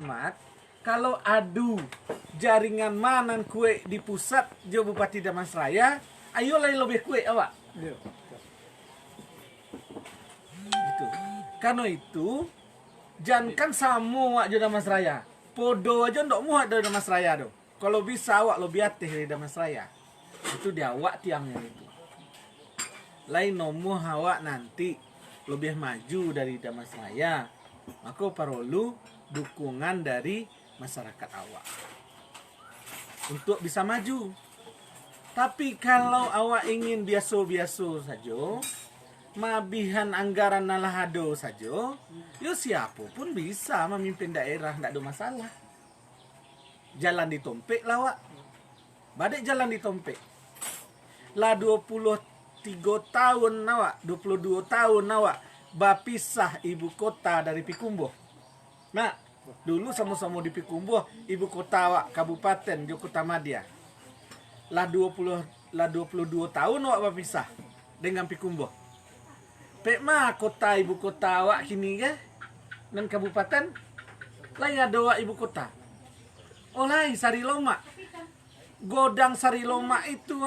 Mat, kalau adu jaringan manan kue di pusat jo Bupati Damansraya, ayo lah lebih kue awak. Gitu. Karena itu jangan samo wak jo Damansraya. Podo aja ndok muat dari Damansraya do. Kalau bisa awak lebih hati dari Damansraya. Itu dia awak tiangnya itu. Lain nomo awak nanti lebih maju dari Damansraya, maka perlu dukungan dari masyarakat awak untuk bisa maju. Tapi kalau awak ingin biasa-biasa saja, mabihan anggaran nalahado saja, yo siapapun bisa memimpin daerah, tidak ada masalah. Jalan ditompek lah awak. Badek jalan ditompek. Lah 23 tahun awak, 22 tahun awak bapisah ibu kota dari Pikumbuh. Nah, dulu sama-sama di Pikumbuh, ibu kota awak Kabupaten Jokotamadya. Lah 22 tahun awak bapisah dengan Pikumbuh. Pek mah kota ibu kota awak kini ke dan kabupaten lain ada awak ibu kota. Oleh Sariloma. Godang Sariloma itu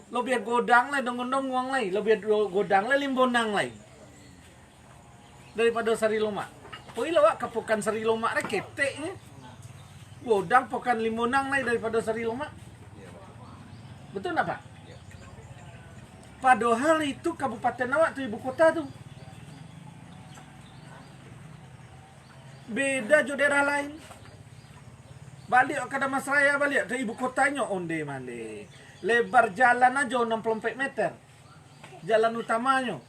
lebih godang lah dongong-dongong lah, lebih godang lah limbonang lah daripada Sariloma. Poi lawak kapokan Sariloma re keteknya. Godang pokan limbonang lah daripada Sariloma. Betul enggak, Pak? Padahal itu kabupaten awak tuh ibu kota tuh. Beda jo daerah lain. Balik ke Damansraya, balik ke ibu kotanya onde male. Lebar jalan aja 64 meter. Jalan utamanya.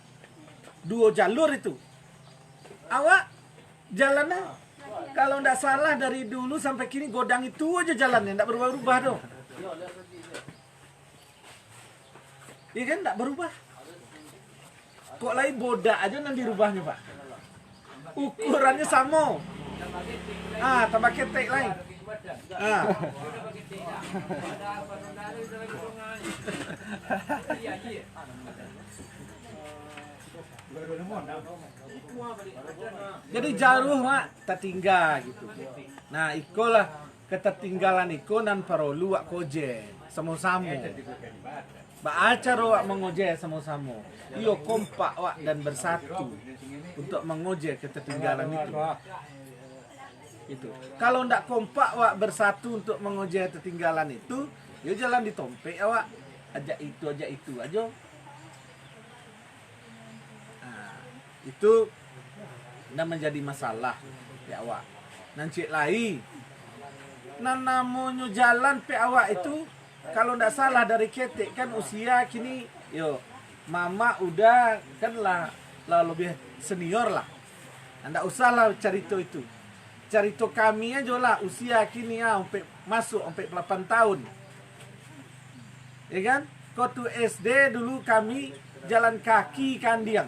2 jalur itu. Awak jalannya kalau ndak salah dari dulu sampai kini godang itu aja jalannya, ndak berubah-ubah dong. Iya kan ndak berubah. Kok lain boda aja nanti dirubahnya, Pak. Ukurannya sama. Tambah ketek lain. Jadi jauh mak tertinggal gitu. Nah, ikolah ketertinggalan iko dan perlu wak koje sama-sama. Baacara wak mengoje sama-sama. Iyo kompak wak dan bersatu untuk mengoje ketertinggalan itu. Itu. Kalau ndak kompak wak bersatu untuk mengoje ketertinggalan itu, yo jalan ditompek awak. Ajak itu aja. Nah, itu ndak menjadi masalah ya awak. Nanti lain. Namanya jalan pe awak itu kalau ndak salah dari ketek kan usia kini yo mama udah kan lah lebih senior lah. Ndak usah lah cerita itu. Cerita kami aja lah usia kini sampai masuk sampai 8 tahun. Ya kan? Kotu SD dulu kami jalan kaki kandiang.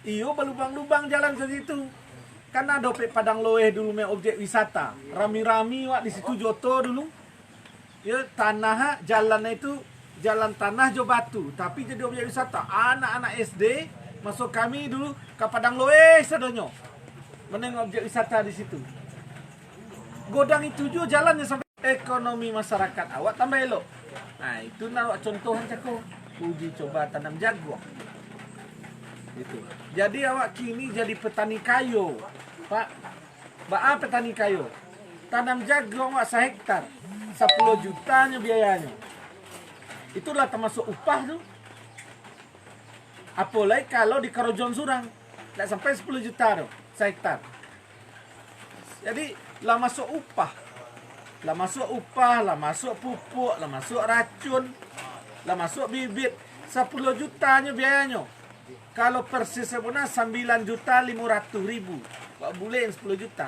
Iyo berlubang-lubang jalan ke situ. Karena ada Padang Loeh dulu me objek wisata. Rami-rami wak di situ joto dulu. Ya tanah jalannya itu jalan tanah jo batu, tapi jadi objek wisata. Anak-anak SD masuk kami dulu ke Padang Loeh sadonyo. Menengok objek wisata di situ. Godang itu juga jalannya sampai ekonomi masyarakat awak tambah elok. Nah, itu nawak contohan cako. Uji coba tanam jagung. Itu. Jadi awak kini jadi petani kayu, Pak. Petani kayu. Tanam jagung awak 1 hektar. 10 jutanya biayanya. Itulah termasuk upah tuh. Apalagi kalau di Karajon Surang. Tidak sampai 10 juta tuh. 1 hektar. Jadi lah masuk upah, lah masuk pupuk, lah masuk racun, lah masuk bibit. 10 jutanya biayanya. Kalau persis sebenarnya 9.500.000. Kok boleh 10 juta.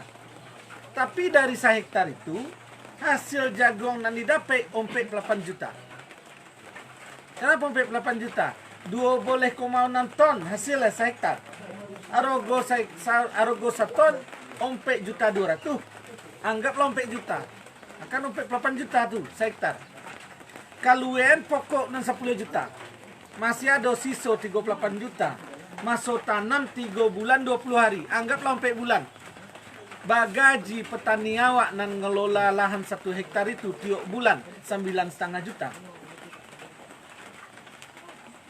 Tapi dari 1 hektar itu hasil jagung yang didapat 8 juta. Kenapa 8 juta? 2,6 ton hasilnya 1 hektar. Arogo 1 ton 4 juta 200. Anggaplah 4 juta. Akan 8 juta tuh 1 hektar. Kaluen pokok dan 10 juta. Masih ada sisa 38 juta. Masuk tanam 3 bulan 20 hari. Anggaplah 4 bulan. bagaji petani awak nan ngelola lahan 1 hektar itu tiap bulan 9,5 juta.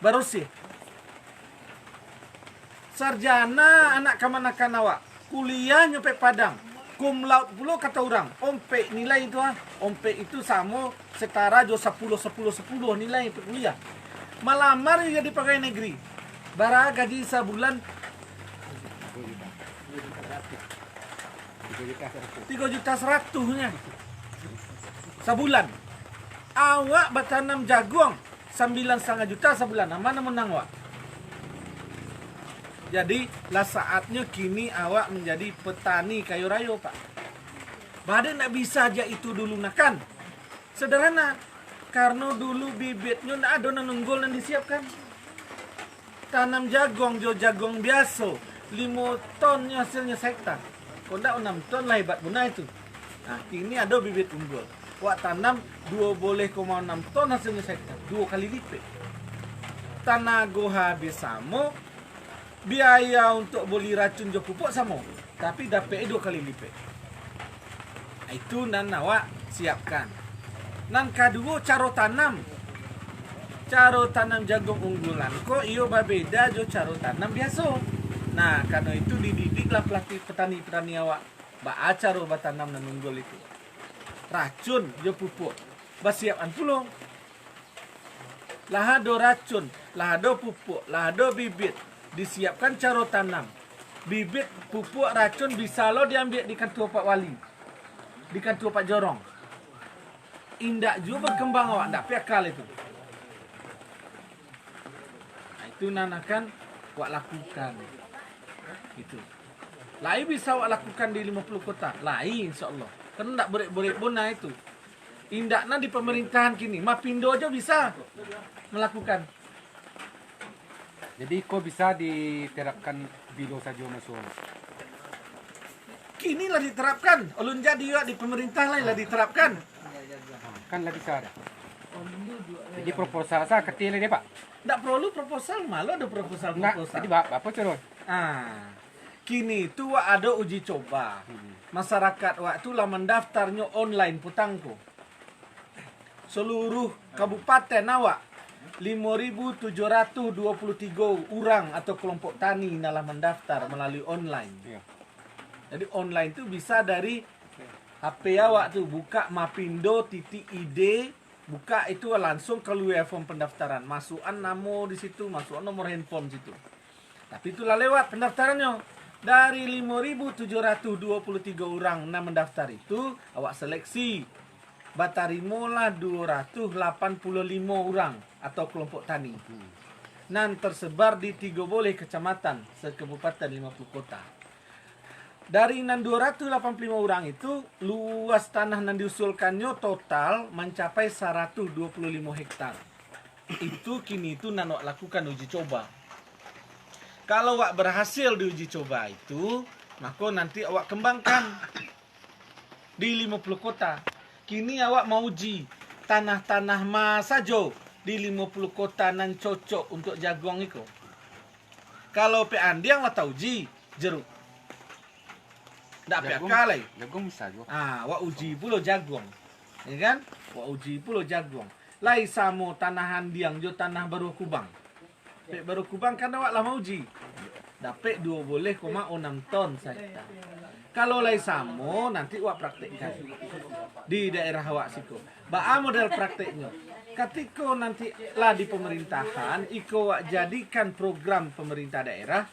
Baru sih. Sarjana anak kemanakan awak, kuliah nyampe Padang. Cum laude pula kata orang. Ompe nilai itu Ompe itu sama setara jo 10 nilai untuk kuliah. Malamar juga di pegawai negeri. Bara gaji sebulan 3,100.000-nya sebulan. Awak bertanam jagung 9,5 juta sebulan. Mana menang awak? Jadi lah saatnya kini awak menjadi petani kayu rayo, Pak. Badan nak bisa aja itu dulu nakan. Sederhana. Karena dulu bibitnya nak ada nunggul dan disiapkan. Tanam jagung, jo jagung biasa 5 ton hasilnya hektar. Kalau enggak 6 ton lah hebat guna itu. Nah, kini ada bibit unggul. Wak tanam 2,6 ton hasilnya hektar. 2 kali lipat. Tanago habis sama. Biaya untuk beli racun jo pupuk sama, tapi dapat 2 kali lipat. Itu nan awak siapkan. Nan kedua cara tanam. Cara tanam jagung unggulan kok iyo berbeda jo cara tanam biasa. Nah, karena itu dididiklah pelatih petani-petani awak. Ba cara bertanam nan unggul itu. Racun jo pupuk. Ba siapan pulung. Lah ada racun, lah ada pupuk, lah ada bibit. Disiapkan cara tanam. Bibit, pupuk, racun bisa lo diambil di kantor Pak Wali. Di kantor Pak Jorong. Indah juga berkembang awak. Tak piakal itu. Nah, itu nanakan awak lakukan. Itu. Lain bisa awak lakukan di 50 kota. Lain insyaAllah. Karena tak berik-berik bona itu. Indahnya di pemerintahan kini. Mapindo aja bisa melakukan. Jadi kok bisa diterapkan bilo saja masuk? Kini lah diterapkan. Ulun jadi juga di pemerintah lain lah diterapkan. Kan lah bisa ada. Jadi proposal saya kecil ini Pak. Tak perlu proposal, malah ada proposal. Jadi Bapak turun. Kini itu ada uji coba. Masyarakat waktu lah mendaftarnya online putangku. Seluruh kabupaten awak 5.723 orang atau kelompok tani dalam mendaftar melalui online. Iya. Jadi online itu bisa dari HP awak tuh buka mapindo.id, buka itu langsung keluar form pendaftaran, masukkan nama di situ, masukkan nomor handphone situ. Tapi itulah lewat pendaftarannya. Dari 5.723 orang yang mendaftar itu awak seleksi. Batarimolah 285 orang atau kelompok tani. Nan tersebar di 3 kecamatan, sekebupatan 50 kota. Dari nan 285 orang itu, luas tanah nan diusulkannya total mencapai 125 hektar. Itu kini itu nan awak lakukan uji coba. Kalau awak berhasil di uji coba itu, maka nanti awak kembangkan di 50 kota. Kini awak mau uji tanah-tanah mas saja di 50 kota nan cocok untuk jagung itu. Kalau pe andiang lah tahu uji jeruk. Ndak pe akalai. Jagung bisa juga. Awak uji pula jagung. Ya kan? Awak uji pula jagung. Lai samo tanah andiang jo tanah baru kubang. Pe baru kubang kan awak lah mau uji. Dapat 2,6 ton saja. Kalau lai samo nanti awak praktekkan di daerah awak siku. Ba model prakteknya. Ketika nanti lah di pemerintahan, iko awak jadikan program pemerintah daerah,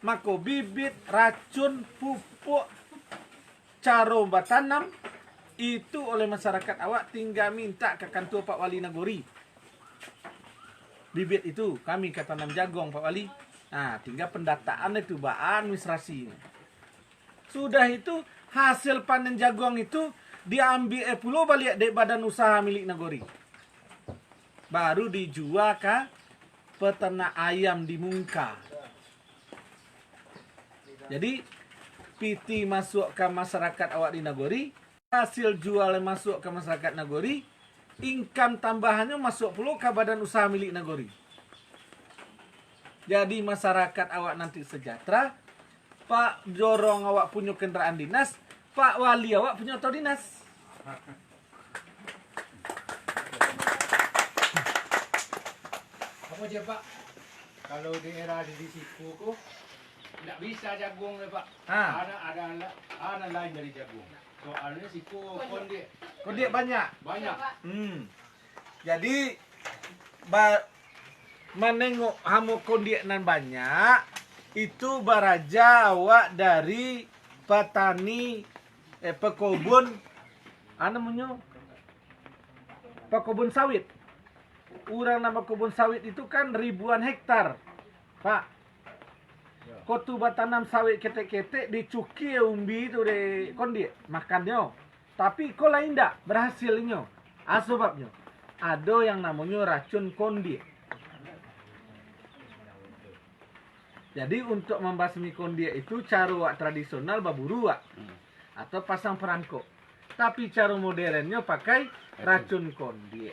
maka bibit, racun, pupuk, cara bertanam itu oleh masyarakat awak tinggal minta ke kantor Pak Wali Nagori. Bibit itu kami ke tanam jagung Pak Wali. Nah, tinggal pendataan itu administrasi. Sudah itu hasil panen jagung itu diambil pulau balik dari badan usaha milik Nagori. Baru dijual ke peternak ayam di Mungka. Jadi PT masuk ke masyarakat awak di Nagori, hasil jual masuk ke masyarakat Nagori, income tambahannya masuk pula ke badan usaha milik Nagori. Jadi masyarakat awak nanti sejahtera, Pak Jorong awak punya kendaraan dinas, Pak Wali awak punya auto dinas. Apa aja Pak? Kalau daerah di situ kok tidak bisa jagung deh Pak. Ah. Ada lain dari jagung. Soalnya siku konde Kondiek banyak. banyak. Jadi menengok hamu kondiek nan banyak itu baraja awak dari petani pekebun namanya pekebun sawit. Orang nama kebun sawit itu kan ribuan hektar, Pak. Kotu batanam sawit ketek-ketek dicuki umbi itu de kondi makannya. Tapi kok lain ndak berhasilnya. Sebabnya ada yang namanya racun kondi. Jadi untuk membasmi kondi itu cara wak tradisional baburu wak atau pasang perangkok. Tapi cara modernnya pakai racun kondi.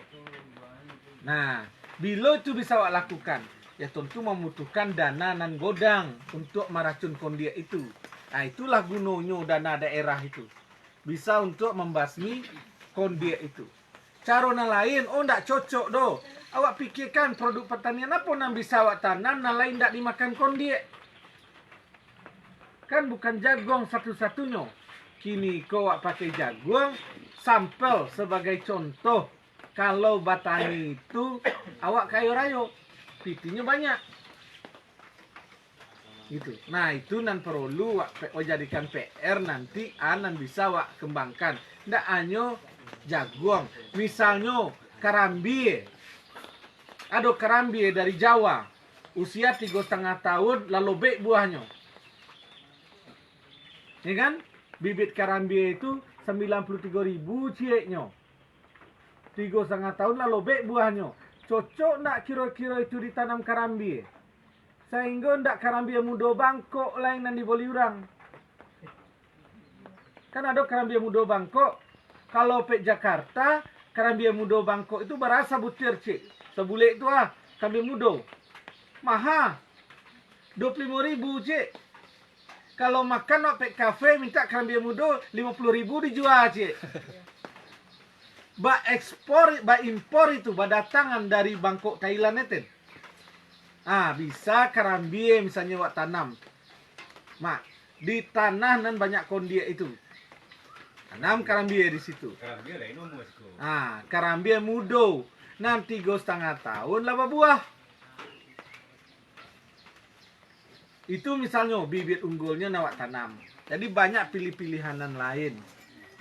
Nah, bila itu bisa wak lakukan, ya tentu membutuhkan dana nan godang untuk meracun kondiak itu. Nah, itulah gunanya dana daerah itu. Bisa untuk membasmi kondiak itu. Cara lain, ndak cocok do. Awak pikirkan produk pertanian apa yang bisa awak tanam, yang lain ndak dimakan kondiak. Kan bukan jagung satu-satunya. Kini kau awak pakai jagung, sampel sebagai contoh. Kalau batani itu awak kayu rayo, pitinya banyak. Gitu. Nah, itu nan perlu wak jadikan PR nanti anan bisa wak kembangkan. Ndak hanya jagung. Misalnya karambi. Ada karambi dari Jawa. Usia 3,5 tahun lalu bek buahnya. Ya kan? Bibit karambi itu 93.000 cieknya. 3,5 tahun lalu bek buahnya. Cocok ndak kira-kira itu ditanam karambi? Sehingga ndak karambi muda Bangkok lain yang dibeli orang. Kan ada karambi muda Bangkok. Kalau pek Jakarta, karambi muda Bangkok itu berasa butir cik. Sebulek itu karambi muda. Mahal. 25.000 cik. Kalau makan pek kafe minta karambi muda 50.000 dijual cik. Ekspor, impor itu, datangan dari Bangkok Thailand itu. Bisa karambi misalnya wak tanam. Mak, di tanah nan banyak kondiak itu. Tanam karambi di situ. Karambi muda. Nanti 3,5 tahun lah buah. Itu misalnya bibit unggulnya nawak tanam. Jadi banyak pilih-pilihanan lain.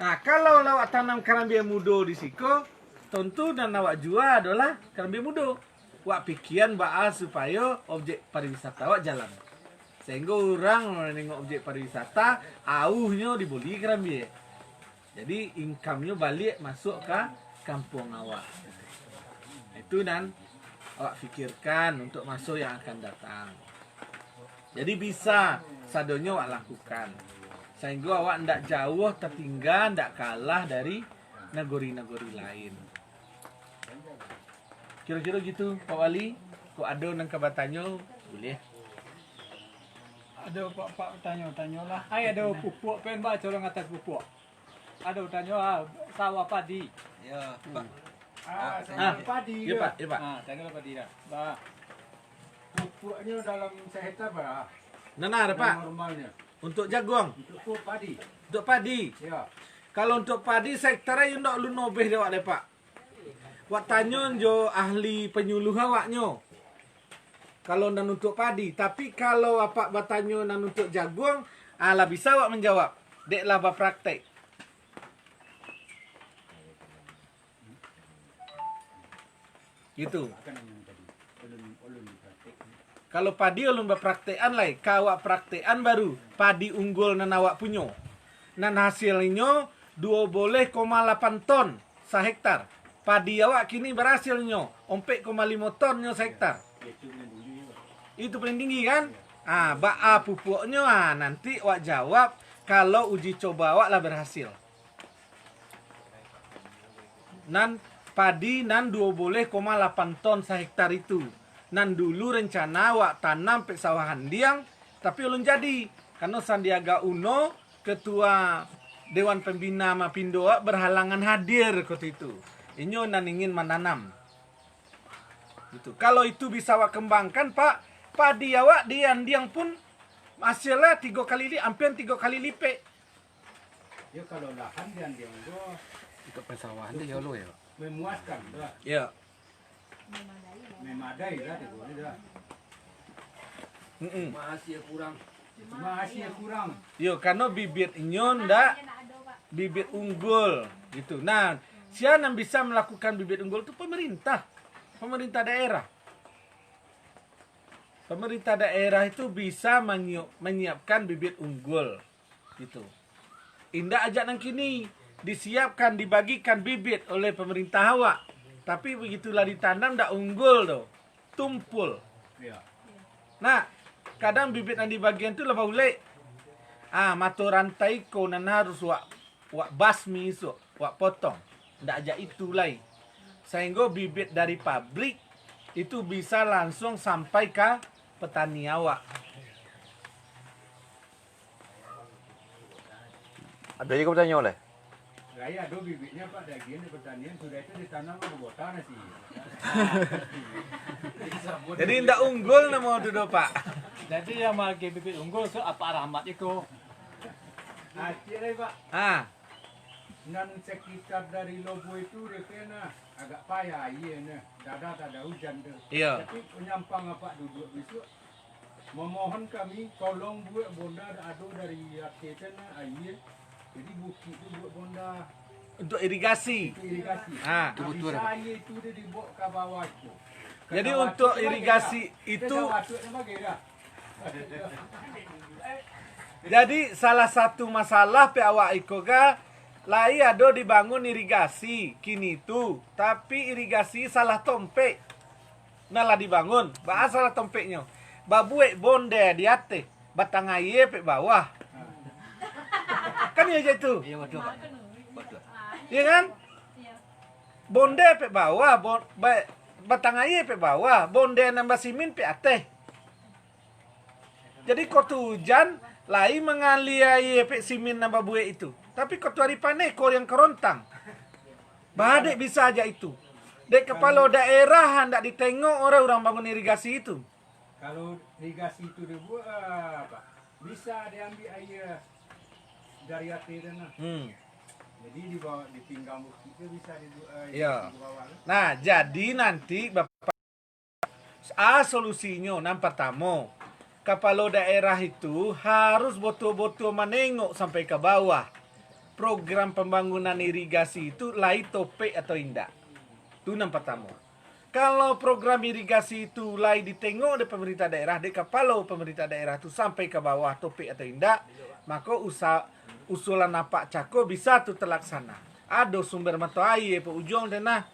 Nah, kalau lawak tanam karambi muda di siko, tentu dan awak jual adalah karambi muda. Wak pikiran supaya objek pariwisata wak jalan. Sehingga orang menengok objek pariwisata, auhnya dibeli karambi. Jadi income-nya balik masuk ke kampung awak. Itu dan awak pikirkan untuk masuk yang akan datang. Jadi bisa sadonya awak lakukan. Sehingga awak ndak jauh tertinggal, ndak kalah dari negeri-negeri lain. Kira-kira gitu, Pak Wali. Kok ada nang kabatanyo, boleh. Ada pak tanya lah. Ada pupuk pen baca orang atas pupuk. Ada tanya sawah padi. Ya, Pak. Padi. Ya, Pak. Ya, Pak. Tanya padi dah. Bah. Pupuknya dalam sehektar berapa? Nah, ada, Pak. Normalnya. Untuk jagung, Untuk padi. untuk padi. Ya. Kalau untuk padi sektara you ndak lu nobeh dewak deh, Pak. Wak tanya jo ahli penyuluh awaknyo. Kalau nan untuk padi, tapi kalau apa batanyo nan untuk jagung, ala bisa wak menjawab. Dek lah praktek. Gitu. Kalau padi ulun berpraktekan lai, kawak praktekan baru padi unggul nan awak punyo. Nan hasilnya 2,8 ton sehektar. Padi awak kini berhasilnya 4,5 tonnya sehektar. Itu paling tinggi kan? Pupuknya nanti awak jawab kalau uji coba awak lah berhasil. Nan padi nan 2,8 ton sehektar itu. Nan dulu rencana awak tanam pek sawahan diang, tapi ulun jadi Karena Sandiaga Uno, ketua Dewan Pembina Mapindo berhalangan hadir waktu itu. Inyo nan ingin menanam. Gitu. Kalau itu bisa awak kembangkan, Pak, padi awak diang pun hasilnya hampir 3 kali lipat. Ya kalau lahan dia itu Untuk persawahan dia lo ya. memuaskan, dah. Ya. Memadai lah, dah. Masih kurang. Masih kurang. Yo, karena bibit inyo ndak bibit unggul gitu. Nah, siapa yang bisa melakukan bibit unggul itu pemerintah daerah. Pemerintah daerah itu bisa menyiapkan bibit unggul gitu. Indah aja nang kini disiapkan, dibagikan bibit oleh pemerintah awak. Tapi begitulah ditanam ndak unggul doh. Tumpul. Ya. Nah, kadang bibit yang di bagian itu lebih ulek. Matu rantai ko nan harus wak basmi iso, wak potong. Ndak aja itu lai. Sehingga bibit dari pabrik itu bisa langsung sampai ke petani awak. Ada juga pertanyaan oleh. Saya ada bibitnya Pak, bagian di pertanian sudah itu ditanam ke botan sih. Jadi ndak unggul nama itu do, Pak. Jadi yang magi bibit unggul so apa rahmat itu. Akhirnya Pak, nan sekitar dari Lobo itu rekena agak payah iya nah. Tak ada hujan tuh. Iya. Tapi penyampang apa duduk besok memohon kami tolong buat bonda ada dari Aketan air. Jadi bukit itu buat bonda Untuk irigasi. itu irigasi. Itu betul, Bisa air itu dia dibawa ke bawah itu. Ke Jadi bawah untuk itu irigasi bagaimana? itu Ke bawah itu bagaimana? jadi salah satu masalah pe awak iko ga lai ado dibangun irigasi kini tu, tapi irigasi salah tompe. Nalah dibangun, bahas salah tompeknya. Babuek bonde di atas, batang air pe bawah. Kan ya itu. Iya betul Pak. Betul. Iya kan? Bonde pe bawah, batang air pe bawah, bonde nambah simin pe atas. Jadi kau tu hujan, lai mengalir air pe simin nambah buih itu. Tapi kau tu hari panen, kau yang kerontang. Badek bisa aja itu. Dek kepala daerah hendak ditengok orang bangun irigasi itu. Kalau irigasi itu dibuat Pak, bisa diambil air dari atas sana. Jadi di bawah di pinggang bukit itu bisa dibuat Iya. di bawah. Nah, jadi nanti Bapak solusinya yang pertama, kepala daerah itu harus betul-betul menengok sampai ke bawah. Program pembangunan irigasi itu lai topik atau indah. Itu yang pertama. Kalau program irigasi itu lai ditengok oleh pemerintah daerah, di kepala pemerintah daerah itu sampai ke bawah topik atau indah, maka usulan Pak Cako bisa tuh terlaksana. Ada sumber mata air pe ujung denah.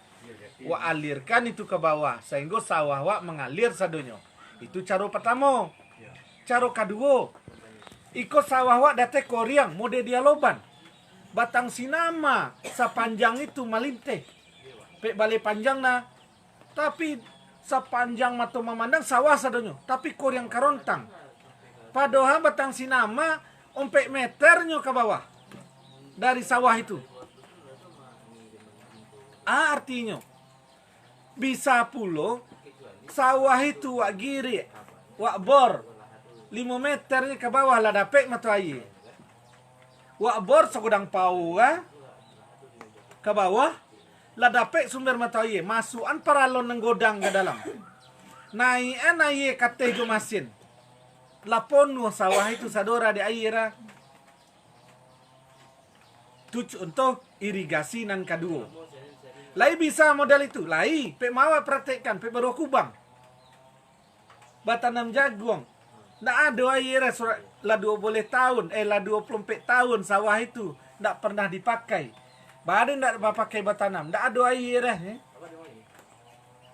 Wa alirkan itu ke bawah sehingga sawah wa mengalir sadonyo. Itu cara pertama. Cara kedua, ikut sawah wa date koriang mode dialoban. Batang sinama sepanjang itu malinte. Pe balai panjang na. Tapi sepanjang mata memandang sawah sadonyo, tapi koriang karontang. Padahal batang sinama 4 meternya ke bawah dari sawah itu. Artinya bisa pula sawah itu wak giri, wak bor 5 meternya ke bawah lah dapat mata air. Wak bor segudang pau ke bawah lah dapat sumber mata air. Masukan paralon nenggodang ke dalam. Naikan air kate jo masin. Lapon sawah itu sadora di air. Itu untuk irigasi nan kedua. Lai bisa modal itu. Lai, pe mawa praktekkan, pe baru kubang. Batanam jagung. Nggak ada air lah 20 tahun, lah 24 tahun sawah itu nggak pernah dipakai. Badan nggak pakai batanam, nggak ada air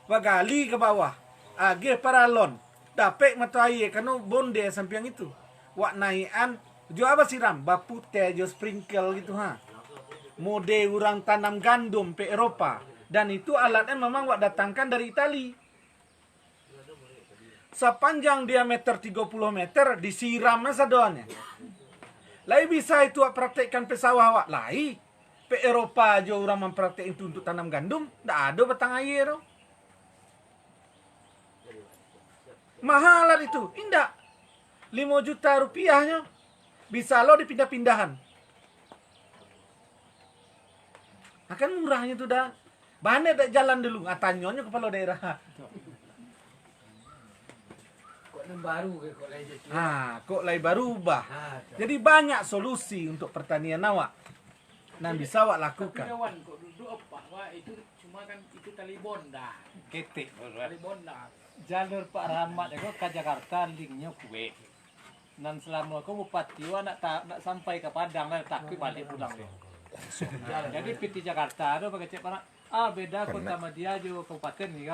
Bagali ke bawah. Age paralon. Dapat mata air karena bonde sampiang itu. Wak naikan, jo apa siram? Baput teh jo sprinkle gitu Mode orang tanam gandum pe Eropa. Dan itu alatnya memang wak datangkan dari Itali. sepanjang diameter 30 meter disiramnya sadoannya. Lai bisa itu awak praktekkan pe sawah awak lai. Pe Eropa aja orang mempraktek itu untuk tanam gandum, ndak ada batang air. Mahalan itu, indah. 5 juta rupiahnya bisa lo dipindah-pindahan. Akan murahnya tuh dah. Banyak dak jalan dulu, tanyanya kepala daerah. Baru ke kok lain jadi. Kok lai baru ubah. Jadi banyak solusi untuk pertanian awak. Nah, bisa awak lakukan. Kawan kok duduk apa? Wah, itu cuma kan itu tali bonda. Ketik. Tali bonda. Jalur Pak Rahmat itu ke Jakarta linknya kue. Dan selama aku bupati nak sampai ke Padang lah tak balik pulang dia. Jadi PT Jakarta ada pakai cek beda kota Madia jo kabupaten nih.